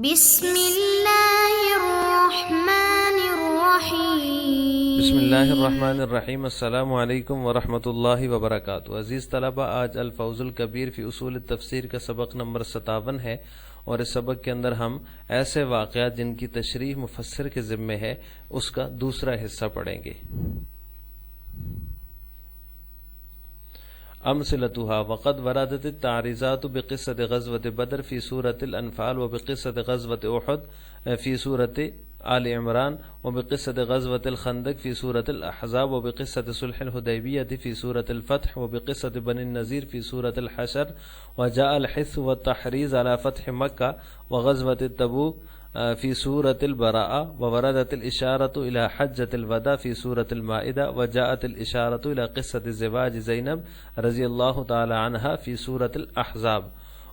بسم اللہ الرحمن الرحیم۔ السلام علیکم ورحمۃ اللہ وبرکاتہ۔ عزیز طلبہ، آج الفوز الکبیر فی اصول التفسیر کا سبق نمبر 57 ہے، اور اس سبق کے اندر ہم ایسے واقعات جن کی تشریح مفسر کے ذمے ہے اس کا دوسرا حصہ پڑھیں گے۔ امثلتها وقد وردت التعریضات بقصة غزوة بدر في سورة الانفال، وبقصة غزوة احد في سورة آل عمران، وبقصة غزوة الخندق في سورة الاحزاب، وبقصة صلح الحدیبیة في سورة الفتح، وبقصة بني النذیر في سورة الحشر، وجاء الحث والتحریض على فتح مکہ وغزوة التبوک في سورة البراءة، ووردت الإشارة إلى حجة الوداع في سورة المائدة، وجاءت الإشارة إلى قصة زواج زینب رضی اللہ تعالی عنها في سورة الأحزاب،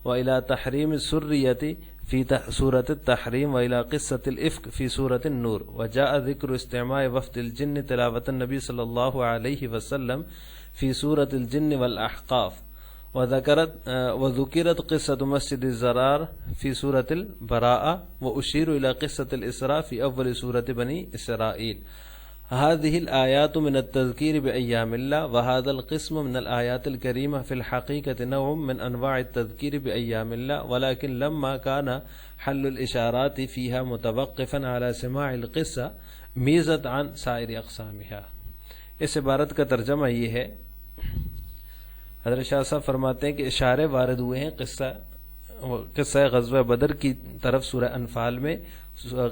وإلى تحريم السرية في سورة التحريم، وإلى قصة الإفك في سورة النور، وجاء ذكر استماع وفد الجن تلاوة النبي صلى الله عليه وسلم في سورة الجن والأحقاف، وذكرت قصة مسجد الزرار في سورة البراءة، وأشير إلى قصة الإسراء في أول سورة بني إسرائيل۔ هذه الآيات من التذكير بأيام الله، وهذا القسم من الآيات الكريمة في الحقيقة نوع من أنواع التذكير بأيام الله، ولكن لما كان حل الإشارات فيها متوقفا على سماع القصة ميزت عن سائر أقسامها۔ اس عبارت کا ترجمہ یہ ہے، حضرت شاہ صاحب فرماتے ہیں کہ اشارے وارد ہوئے ہیں قصہ غزوہ بدر کی طرف سورہ انفال میں،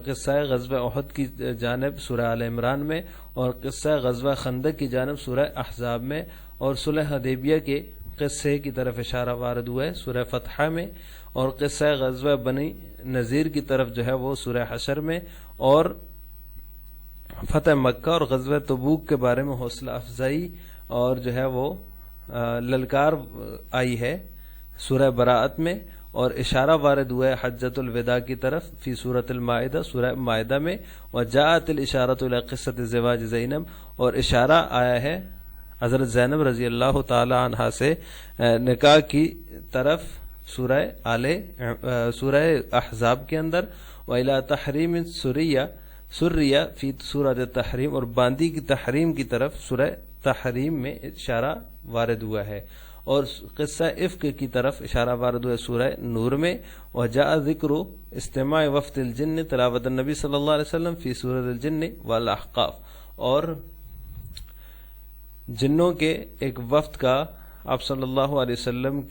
قصہ غزوہ احد کی جانب سورہ آل عمران میں، اور قصہ غزوہ خندق کی جانب سورہ احزاب میں، اور صلح حدیبیہ کے قصے کی طرف اشارہ وارد ہوا ہے سورہ فتح میں، اور قصہ غزوہ بنی نذیر کی طرف جو ہے وہ سورہ حشر میں، اور فتح مکہ اور غزوہ تبوک کے بارے میں حوصلہ افزائی اور جو ہے وہ للکار آئی ہے سورہ براءت میں، اور اشارہ وارد ہوا ہے حجۃ الوداع کی طرف فی سورۃ المائدہ سورہ مائدہ میں، وجاءت الاشارۃ الی قصۃ زواج زینب، اور اشارہ آیا ہے حضرت زینب رضی اللہ تعالی عنہا سے نکاح کی طرف سورہ احزاب کے اندر، وإلی تحریم سریہ فی سورۃ التحریم، اور باندی کی تحریم کی طرف سورہ تحریم میں اشارہ وارد ہوا ہے، اور قصہ افک کی طرف اشارہ وارد ہوا ہے سورہ نور میں، وجاء ذکر استماع وفد الجن تلاوت النبی صلی اللہ علیہ وسلم فی سورۃ الجن والاحقاف، اور جنوں کے ایک وفد کا آپ صلی اللہ علیہ وسلم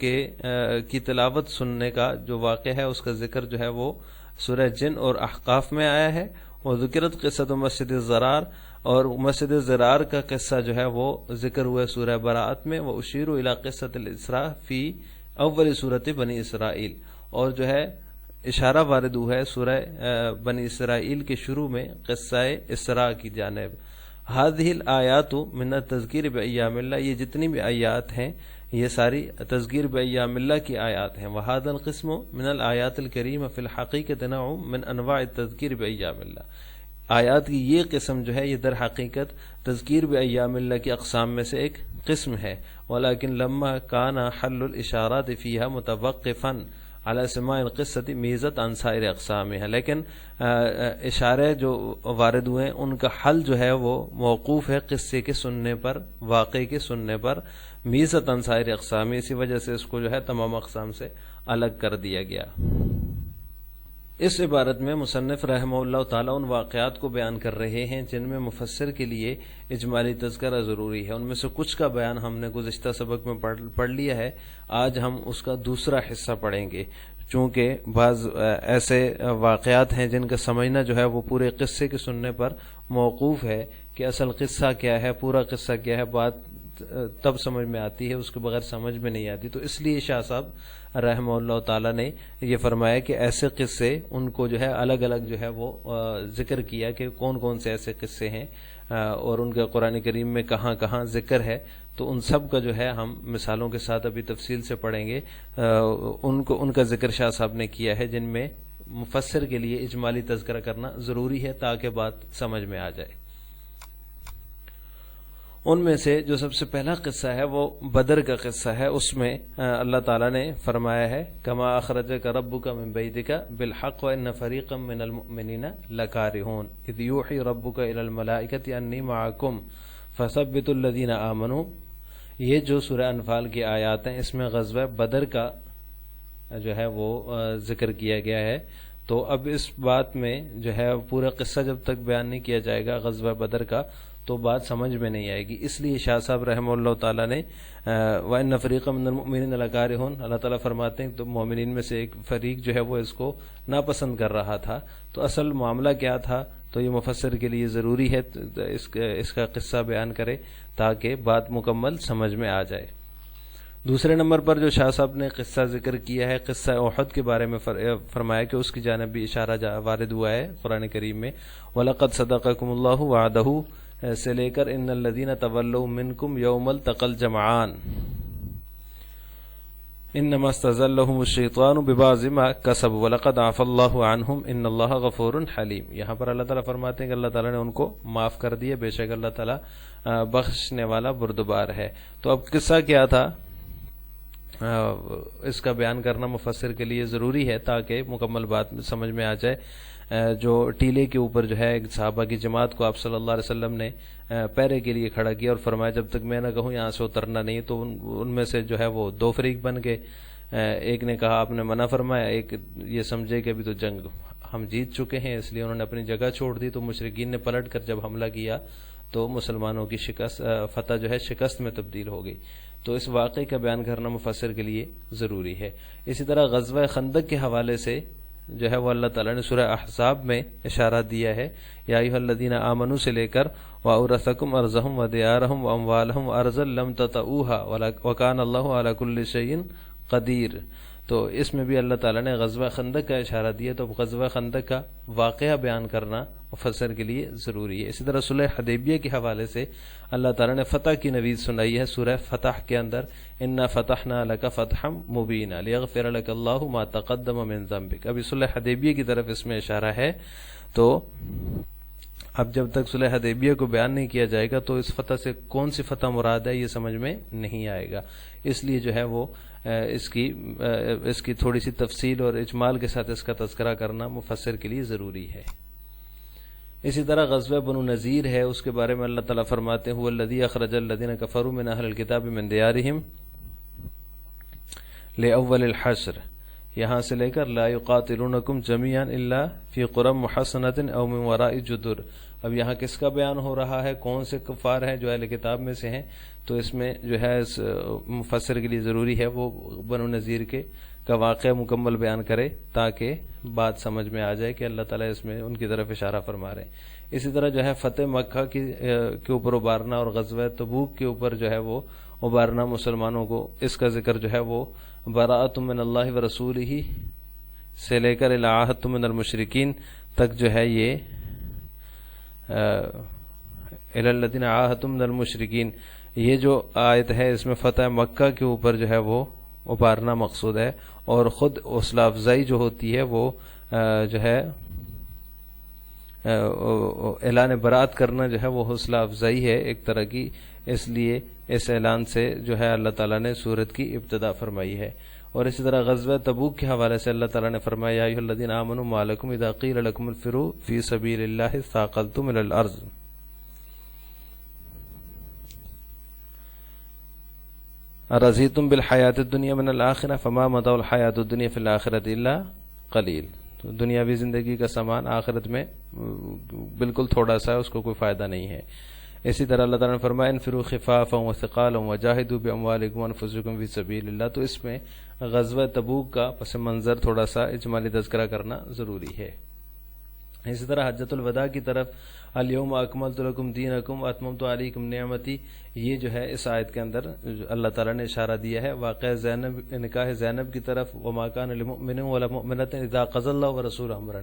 کی تلاوت سننے کا جو واقعہ ہے اس کا ذکر جو ہے وہ سورہ جن اور احقاف میں آیا ہے، اور ذکرت قصۃ مسجد الزرار، اور مسجد زرار کا قصہ جو ہے وہ ذکر ہوا ہے سورہ براءت میں، وہ اشیر الی قصۃ الاسراء فی اول سورۃ بنی اسرائیل، اور جو ہے اشارہ وارد ہوا ہے سورہ بنی اسرائیل کے شروع میں قصہ اسراء کی جانب۔ هذه الآیات من التذکیر بایام اللہ، یہ جتنی بھی آیات ہیں یہ ساری تذکیر بایام اللہ کی آیات ہیں۔ وهذا القسم من الآیات الکریمہ فی الحقیقۃ نوع من انواع التذکیر بایام اللہ، آیات کی یہ قسم جو ہے یہ در حقیقت تذکیر بایام اللہ کی اقسام میں سے ایک قسم ہے، ولیکن لما کان حل الاشارات فیہا متوقفا علی سماع القصۃ میزت عن سائر اقسامها، لیکن اشارے جو وارد ہوئے ہیں ان کا حل جو ہے وہ موقوف ہے قصے کے سننے پر، واقعے کے سننے پر، میزت عن سائر اقسام، اسی وجہ سے اس کو جو ہے تمام اقسام سے الگ کر دیا گیا۔ اس عبارت میں مصنف رحمہ اللہ تعالیٰ ان واقعات کو بیان کر رہے ہیں جن میں مفسر کے لیے اجمالی تذکرہ ضروری ہے۔ ان میں سے کچھ کا بیان ہم نے گزشتہ سبق میں پڑھ لیا ہے، آج ہم اس کا دوسرا حصہ پڑھیں گے، چونکہ بعض ایسے واقعات ہیں جن کا سمجھنا جو ہے وہ پورے قصے کے سننے پر موقوف ہے کہ اصل قصہ کیا ہے، پورا قصہ کیا ہے، بات تب سمجھ میں آتی ہے، اس کے بغیر سمجھ میں نہیں آتی۔ تو اس لیے شاہ صاحب رحمہ اللہ تعالیٰ نے یہ فرمایا کہ ایسے قصے ان کو جو ہے الگ الگ جو ہے وہ ذکر کیا کہ کون کون سے ایسے قصے ہیں اور ان کا قرآن کریم میں کہاں کہاں ذکر ہے، تو ان سب کا جو ہے ہم مثالوں کے ساتھ ابھی تفصیل سے پڑھیں گے۔ ان کا ذکر شاہ صاحب نے کیا ہے جن میں مفسر کے لیے اجمالی تذکرہ کرنا ضروری ہے تاکہ بات سمجھ میں آ جائے۔ ان میں سے جو سب سے پہلا قصہ ہے وہ بدر کا قصہ ہے. اس میں اللہ تعالیٰ نے فرمایا ہے کما اخرجک ربک من بیتک بالحق وان فریقا من المؤمنین لکارہون اذ یوحی ربک الی الملائکۃ انی معکم فثبتوا الذین آمنوا. یہ جو سورہ انفال کی آیات ہیں اس میں غزوہ بدر کا جو ہے وہ ذکر کیا گیا ہے. تو اب اس بات میں جو ہے پورا قصہ جب تک بیان نہیں کیا جائے گا غزوہ بدر کا تو بات سمجھ میں نہیں آئے گی. اس لیے شاہ صاحب رحمہ اللہ تعالیٰ نے وَإِنَّ فَرِيقًا مِّنَ الْمُؤْمِنِينَ لَكَارِهُونَ اللہ تعالیٰ فرماتے ہیں تو مومنین میں سے ایک فریق جو ہے وہ اس کو ناپسند کر رہا تھا. تو اصل معاملہ کیا تھا تو یہ مفسر کے لیے ضروری ہے اس کا قصہ بیان کرے تاکہ بات مکمل سمجھ میں آ جائے. دوسرے نمبر پر جو شاہ صاحب نے قصہ ذکر کیا ہے قصہ احد کے بارے میں فرمایا کہ اس کی جانب بھی اشارہ وارد ہوا ہے قرآن کریم میں. وَلَقَدْ صَدَقَكُمُ اللَّهُ وَعْدَهُ سے لے کر ان الذین تولوا منکم یوم التقى الجمعان انما استزلهم الشیطان ببعض ما کسبوا ولقد عفا اللہ عنہم ان اللہ غفور حلیم. یہاں پر اللہ تعالیٰ فرماتے ہیں کہ اللہ تعالیٰ نے ان کو معاف کر دیا بے شک اللہ تعالیٰ بخشنے والا بردبار ہے. تو اب قصہ کیا تھا اس کا بیان کرنا مفسر کے لیے ضروری ہے تاکہ مکمل بات سمجھ میں آ جائے. جو ٹیلے کے اوپر جو ہے ایک صحابہ کی جماعت کو آپ صلی اللہ علیہ وسلم نے پہرے کے لیے کھڑا کیا اور فرمایا جب تک میں نہ کہوں یہاں سے اترنا نہیں. تو ان میں سے جو ہے وہ دو فریق بن گئے. ایک نے کہا آپ نے منع فرمایا, ایک یہ سمجھے کہ ابھی تو جنگ ہم جیت چکے ہیں اس لیے انہوں نے اپنی جگہ چھوڑ دی. تو مشرکین نے پلٹ کر جب حملہ کیا تو مسلمانوں کی فتح جو ہے شکست میں تبدیل ہو گئی. تو اس واقعے کا بیان کرنا مفسر کے لیے ضروری ہے. اسی طرح غزوہ خندق کے حوالے سے جو ہے وہ اللہ تعالیٰ نے سورہ احزاب میں اشارہ دیا ہے یا ایھا الذین آمنوا سے لے کر وَأَوْرَثَكُمْ أَرْضَهُمْ وَدِيَارَهُمْ وَأَمْوَالَهُمْ وَأَرْضًا لَّمْ تَطَئُوهَا وَكَانَ اللَّهُ عَلَى كُلِّ شَيْءٍ قدیر. تو اس میں بھی اللہ تعالیٰ نے غزوہ خندق کا اشارہ دیا. تو غزوہ خندق کا واقعہ بیان کرنا مفسر کے لیے ضروری ہے. اسی طرح صلح حدیبیہ کے حوالے سے اللہ تعالیٰ نے فتح کی نوید سنائی ہے سورہ فتح کے اندر انا فتحنا لک فتحا مبینا لیغفر لک اللہ ما تقدم من ذنبک. ابھی صلح حدیبیہ کی طرف اس میں اشارہ ہے. تو اب جب تک صلح حدیبیہ کو بیان نہیں کیا جائے گا تو اس فتح سے کون سی فتح مراد ہے یہ سمجھ میں نہیں آئے گا. اس لیے جو ہے وہ اس کی تھوڑی سی تفصیل اور اجمال کے ساتھ اس کا تذکرہ کرنا مفسر کے لیے ضروری ہے. اسی طرح غزوہ بنو نذیر ہے اس کے بارے میں اللہ تعالیٰ فرماتے ہیں هو الذی اخرج الذین کفروا من اہل الکتاب من دیارہم لأول الحشر یہاں سے لے کر لا یقاتلونکم جمیعا الا فی قری محصنۃ او من وراء جدر. اب یہاں کس کا بیان ہو رہا ہے, کون سے کفار ہیں جو اہل کتاب میں سے ہیں. تو اس میں جو ہے اس مفسر کے لیے ضروری ہے وہ بنو نذیر کا واقعہ مکمل بیان کرے تاکہ بات سمجھ میں آ جائے کہ اللہ تعالیٰ اس میں ان کی طرف اشارہ فرما رہے ہیں. اسی طرح جو ہے فتح مکہ کے اوپر ابارنا اور غزوہ تبوک کے اوپر جو ہے وہ ابارنا مسلمانوں کو, اس کا ذکر جو ہے وہ براءۃ من اللہ ورسولہ سے لے کر الی عاہدتم من المشرکین تک جو ہے یہ الی الذین عاہدتم من المشرکین یہ جو آیت ہے اس میں فتح مکہ کے اوپر جو ہے وہ ابارنا مقصود ہے. اور خود حوصلہ افزائی جو ہوتی ہے وہ جو ہے اعلان برات کرنا جو ہے وہ حوصلہ افزائی ہے ایک طرح کی. اس لیے اس اعلان سے جو ہے اللہ تعالیٰ نے سورت کی ابتدا فرمائی ہے. اور اسی طرح غزوہ تبوک کے حوالے سے اللہ تعالیٰ نے فرمایا یا ایھا الذین آمنوا ما لکم اذا قیل لکم انفروا فی سبیل اللہ ثاقلتم الی الارض. رضیتم بالحیات الدنیا من الآخرہ فما متاع الحیات الدنیا فی الآخرۃ الا قلیل. دنیاوی زندگی کا سامان آخرت میں بالکل تھوڑا سا ہے, اس کو کوئی فائدہ نہیں ہے. اسی طرح اللہ تعالیٰ نے فرمایا انفروا خفافا وثقالا وجاہدوا باموالکم وانفسکم فی سبیل اللہ. تو اس میں غزوہ تبوک کا پس منظر تھوڑا سا اجمالی تذکرہ کرنا ضروری ہے. اسی طرح حجۃ الوداع کی طرف الیوم اکملت لکم دینکم واتممت علیکم نعمتی یہ جو ہے اس آیت کے اندر اللہ تعالیٰ نے اشارہ دیا ہے واقعہ نکاح زینب کی طرف. وما کان لمؤمن ولا مؤمنۃ اذا قضى الله ورسوله امرا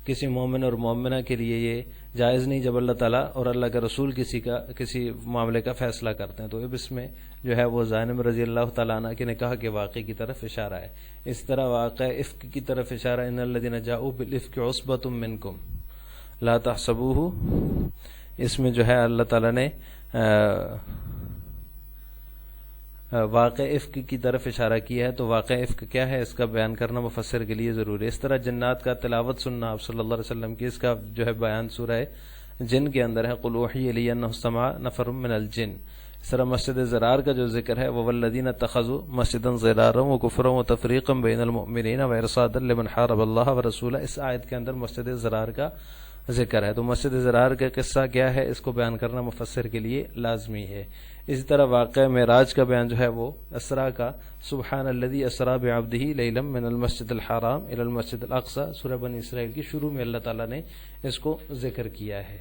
کسی مومن اور مومنہ کے لیے یہ جائز نہیں جب اللہ تعالیٰ اور اللہ کا رسول کسی معاملے کا فیصلہ کرتے ہیں. تو اب اس میں جو ہے وہ زینب رضی اللہ تعالیٰ عنہ کے نکاح کے واقعے کی طرف اشارہ ہے. اس طرح واقعہ افک کی طرف اشارہ ان الذین جاؤوا بالافک عصبۃ منکم لا تحسبوه. اس میں جو ہے اللہ تعالیٰ نے واقع افک کی طرف اشارہ کیا ہے، تو واقع افک کیا ہے اس کا بیان کرنا مفسر کے لیے ضروری ہے۔ اس طرح جنات کا تلاوت سننا آپ صلی اللہ علیہ وسلم کی، اس کا جو ہے بیان سورہ جن کے اندر ہے، قل اوحی الی انہ استمع نفر من الجن۔ اس طرح مسجد ضرار کا جو ذکر ہے، والذین اتخذوا مسجدا ضرارا وکفرا وتفریقا بین المؤمنین وارصادا لمن حارب اللہ ورسولہ، اس آیت کے اندر مسجد ضرار کا ذکر ہے۔ تو مسجد ضرار کا قصہ کیا ہے، اس کو بیان کرنا مفسر کے لیے لازمی ہے۔ اسی طرح واقعہ معراج کا بیان جو ہے وہ اسرا کا، سبحان الذی اسرا بعبدہ لیلا من المسجد الحرام الی المسجد الاقصی، سورہ بنی اسرائیل کی شروع میں اللہ تعالیٰ نے اس کو ذکر کیا ہے۔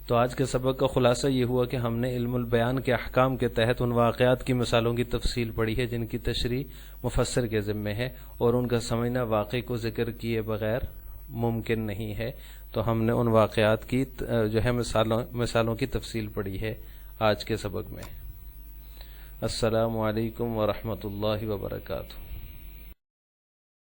تو آج کے سبق کا خلاصہ یہ ہوا کہ ہم نے علم البیان کے احکام کے تحت ان واقعات کی مثالوں کی تفصیل پڑھی ہے جن کی تشریح مفسر کے ذمے ہے، اور ان کا سمجھنا واقع کو ذکر کیے بغیر ممکن نہیں ہے۔ تو ہم نے ان واقعات کی جو ہے مثالوں کی تفصیل پڑھی ہے آج کے سبق میں۔ السلام علیکم ورحمۃ اللہ وبرکاتہ۔